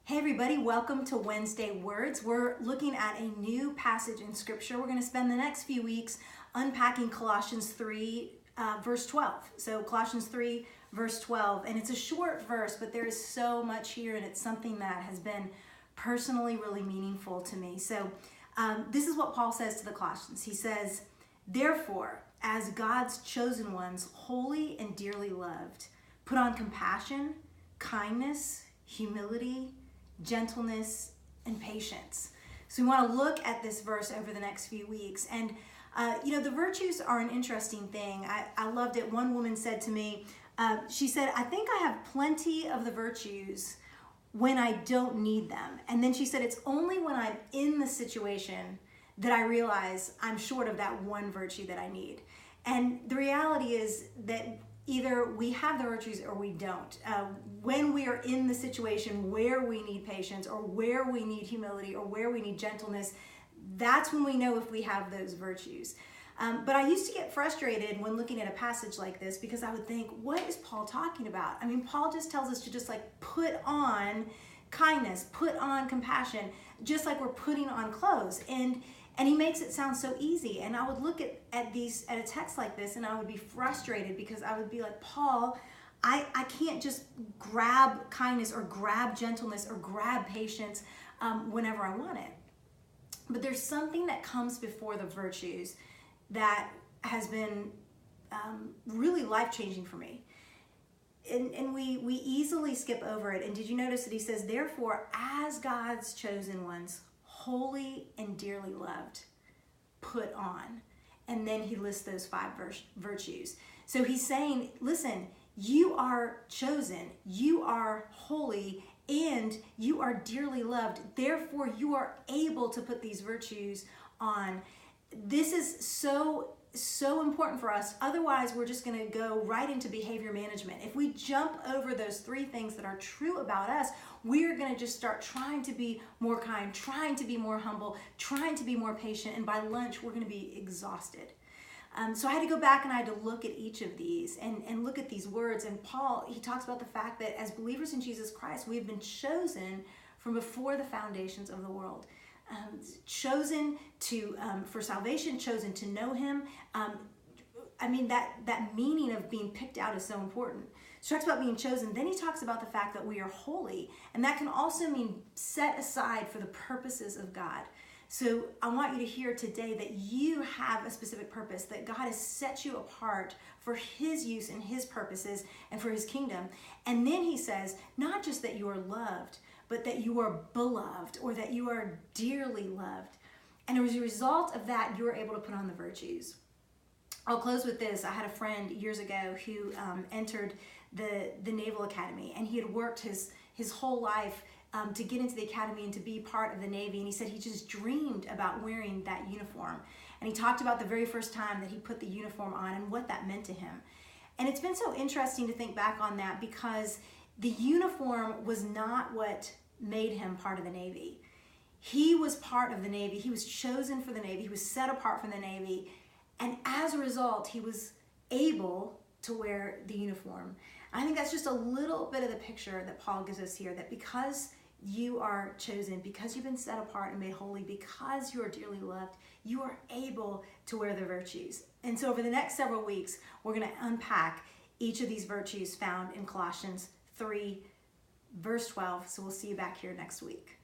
Hey everybody, welcome to Wednesday Words. We're looking at a new passage in Scripture. We're going to spend the next few weeks unpacking Colossians 3, verse 12. So Colossians 3, verse 12. And it's a short verse, but there is so much here, and it's something that has been personally really meaningful to me. So this is what Paul says to the Colossians. He says, "Therefore, as God's chosen ones, holy and dearly loved, put on compassion, kindness, humility, gentleness, and patience." So we want to look at this verse over the next few weeks. And, the virtues are an interesting thing. I loved it. One woman said to me, she said, "I think I have plenty of the virtues when I don't need them." And then she said, "It's only when I'm in the situation that I realize I'm short of that one virtue that I need." And the reality is that either we have the virtues or we don't. When we are in the situation where we need patience or where we need humility or where we need gentleness, that's when we know if we have those virtues. But I used to get frustrated when looking at a passage like this because I would think, what is Paul talking about? I mean, Paul just tells us to just put on kindness, put on compassion, just like we're putting on clothes. And he makes it sound so easy. And I would look at a text like this and I would be frustrated because I would be like, Paul, I can't just grab kindness or grab gentleness or grab patience whenever I want it. But there's something that comes before the virtues that has been really life-changing for me. And we easily skip over it. And did you notice that he says, "Therefore, as God's chosen ones, holy and dearly loved, put on." And then he lists those five virtues. So he's saying, listen, you are chosen, you are holy, and you are dearly loved. Therefore, you are able to put these virtues on. This is so important for us. Otherwise, we're just going to go right into behavior management. If we jump over those three things that are true about us, we're going to just start trying to be more kind, trying to be more humble, trying to be more patient, and by lunch, we're going to be exhausted. So I had to go back and I had to look at each of these and look at these words. And Paul, he talks about the fact that as believers in Jesus Christ, we have been chosen from before the foundations of the world. Chosen for salvation, chosen to know him. That meaning of being picked out is so important. So he talks about being chosen. Then he talks about the fact that we are holy. And that can also mean set aside for the purposes of God. So I want you to hear today that you have a specific purpose, that God has set you apart for his use and his purposes and for his kingdom. And then he says, not just that you are loved, but that you are beloved or that you are dearly loved. And as a result of that, you're able to put on the virtues. I'll close with this. I had a friend years ago who entered the Naval Academy, and he had worked his whole life to get into the academy and to be part of the Navy. And he said he just dreamed about wearing that uniform. And he talked about the very first time that he put the uniform on and what that meant to him. And it's been so interesting to think back on that because the uniform was not what made him part of the Navy. He was part of the Navy. He was chosen for the Navy. He was set apart from the Navy. And as a result, he was able to wear the uniform. I think that's just a little bit of the picture that Paul gives us here, that because you are chosen, because you've been set apart and made holy, because you are dearly loved, you are able to wear the virtues. And so over the next several weeks, we're going to unpack each of these virtues found in Colossians 3, verse 12. So we'll see you back here next week.